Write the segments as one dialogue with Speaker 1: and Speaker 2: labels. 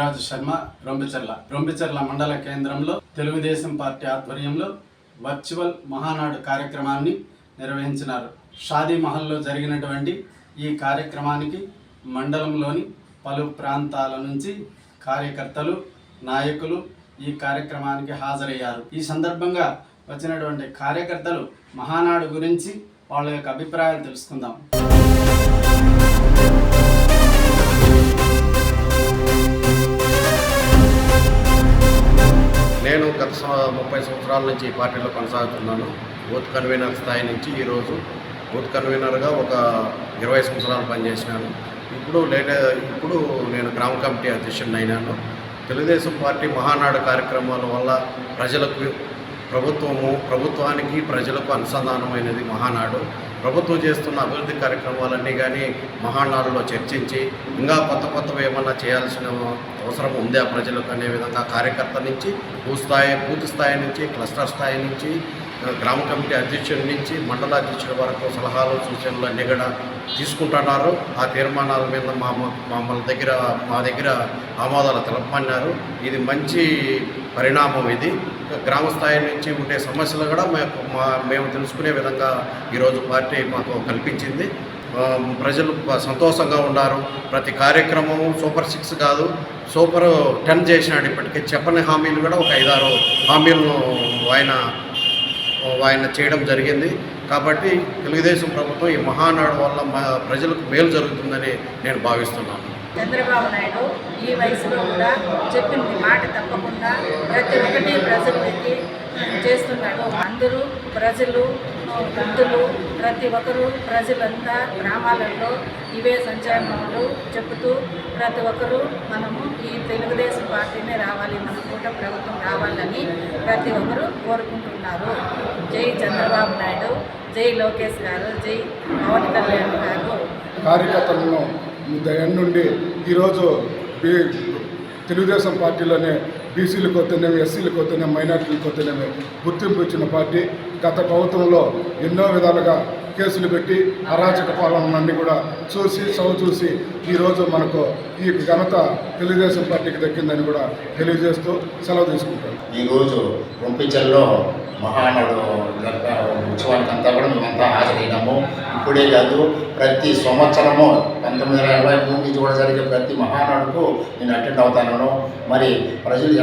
Speaker 1: మునిరాజు శర్మ రొంపిచెర్ల మండల కేంద్రంలో తెలుగుదేశం పార్టీ ఆధ్వర్యంలో వర్చువల్ మహానాడు కార్యక్రమాన్ని నిర్వహించినారు. షాదీ మహల్లో జరిగినటువంటి ఈ కార్యక్రమానికి మండలంలోని పలు ప్రాంతాల నుంచి కార్యకర్తలు, నాయకులు ఈ కార్యక్రమానికి హాజరయ్యారు. ఈ సందర్భంగా వచ్చినటువంటి కార్యకర్తలు మహానాడు గురించి వాళ్ళ యొక్క అభిప్రాయాలు తెలుసుకుందాం.
Speaker 2: నేను గత 30 సంవత్సరాల నుంచి ఈ పార్టీలో కొనసాగుతున్నాను. బూత్ కన్వీనర్ స్థాయి నుంచి ఈరోజు బూత్ కన్వీనర్గా ఒక 20 సంవత్సరాలు పనిచేసినాను. ఇప్పుడు నేను గ్రామ కమిటీ అధ్యక్షుడిని అయినాను. తెలుగుదేశం పార్టీ మహానాడు కార్యక్రమాల వల్ల ప్రభుత్వానికి ప్రజలకు అనుసంధానమైనది మహానాడు. ప్రభుత్వం చేస్తున్న అభివృద్ధి కార్యక్రమాలన్నీ కానీ మహానాడులో చర్చించి ఇంకా కొత్తవి ఏమన్నా చేయాల్సిన అవసరం ఉందా ప్రజలకు అనే విధంగా కార్యకర్త నుంచి బూత్ స్థాయి నుంచి, క్లస్టర్ స్థాయి నుంచి, గ్రామ కమిటీ అధ్యక్షుడి నుంచి మండల అధ్యక్షుడి వరకు సలహాలు, సూచనలు అన్నీ కూడా తీసుకుంటున్నారు. ఆ తీర్మానాల మీద మా దగ్గర ఆమోదాలు తెలపమన్నారు. ఇది మంచి పరిణామం. ఇది గ్రామ స్థాయి నుంచి ఉండే సమస్యలు కూడా మేము తెలుసుకునే విధంగా ఈరోజు పార్టీ మాకు కల్పించింది. ప్రజలు సంతోషంగా ఉన్నారు. ప్రతి కార్యక్రమం సూపర్ 6 కాదు, సూపర్ 10 చేసినాడు. ఇప్పటికే చెప్పని హామీలు కూడా ఒక 5-6 హామీలను ఆయన చేయడం జరిగింది. కాబట్టి తెలుగుదేశం ప్రభుత్వం ఈ మహానాడు వల్ల ప్రజలకు మేలు జరుగుతుందని నేను భావిస్తున్నాను.
Speaker 3: చంద్రబాబు నాయుడు ఈ వయసులో కూడా చెప్పింది మాట తప్పకుండా ప్రతి ఒక్కటి ప్రజలకి చేస్తున్నాడు. అందరూ ప్రజలు, వృద్ధులు, ప్రతి ఒక్కరూ ప్రజలంతా గ్రామాలలో ఇవే సంక్షేమాలు చెబుతూ ప్రతి ఒక్కరూ మనము ఈ తెలుగుదేశం పార్టీనే రావాలి, మన కూటమి ప్రభుత్వం రావాలని ప్రతి ఒక్కరూ కోరుకుంటున్నారు. జై చంద్రబాబు నాయుడు, జై లోకేష్ గారు, జై పవన్ కళ్యాణ్ గారు.
Speaker 4: కార్యకర్తలను నుండి ఈరోజు తెలుగుదేశం పార్టీలోనే బీసీలకు వస్తేనేమి, ఎస్సీలకు వస్తేనేమి, మైనార్టీలకు వస్తేనేమి గుర్తింపు ఇచ్చిన పార్టీ. గత ప్రభుత్వంలో ఎన్నో విధాలుగా కేసులు పెట్టి అరాచక పాలనలన్నీ కూడా చూసి ఈరోజు మనకు ఈ ఘనత తెలుగుదేశం పార్టీకి దక్కిందని కూడా తెలియజేస్తూ సెలవు తీసుకుంటాం.
Speaker 5: ఈరోజు రొంపిచెర్లలో మహానాడు ఉత్సవానికి అంతా కూడా మేమంతా హాజరైనాము. ఇప్పుడే కాదు, ప్రతి సంవత్సరము 1923 నుంచి కూడా జరిగే ప్రతి మహానాడుకు నేను అటెండ్ అవుతాను. మరి ప్రజలు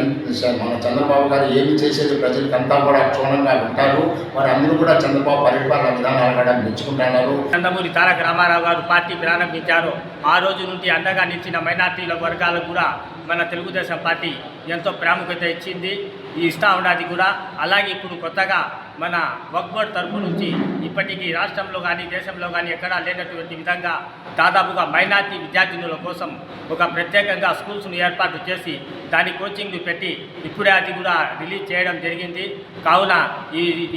Speaker 5: మన చంద్రబాబు గారు ఏమి చేసేది ప్రజలకంతా కూడా క్షుణ్ణంగా ఉంటారు. మరి అందరూ కూడా చంద్రబాబు పరిపాలన విధానాలు కూడా మెచ్చుకుంటున్నారు.
Speaker 6: నందమూరి తారక రామారావు గారు పార్టీ ప్రారంభించారు. ఆ రోజు నుండి అండగా నిలిచిన మైనార్టీల వర్గాలకు కూడా మన తెలుగుదేశం పార్టీ ఎంతో ప్రాముఖ్యత ఇస్తూ ఉన్నది కూడా. అలాగే ఇప్పుడు కొత్తగా మన వక్ఫ్ బోర్డ్ తరఫు నుంచి ఇప్పటికీ రాష్ట్రంలో కానీ దేశంలో కానీ ఎక్కడా లేనటువంటి విధంగా దాదాపుగా మైనార్టీ విద్యార్థినుల కోసం ఒక ప్రత్యేకంగా స్కూల్స్ను ఏర్పాటు చేసి దాని కోచింగ్ పెట్టి ఇప్పుడే అది కూడా రిలీజ్ చేయడం జరిగింది. కావున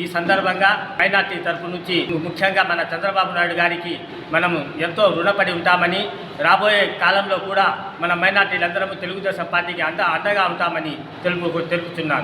Speaker 6: ఈ సందర్భంగా మైనార్టీ తరఫు నుంచి ముఖ్యంగా మన చంద్రబాబు నాయుడు గారికి మనము ఎంతో రుణపడి ఉంటామని, రాబోయే కాలంలో కూడా మన మైనార్టీలందరము తెలుగుదేశం పార్టీకి అండగా ఉంటామని తెలుపుతున్నాను.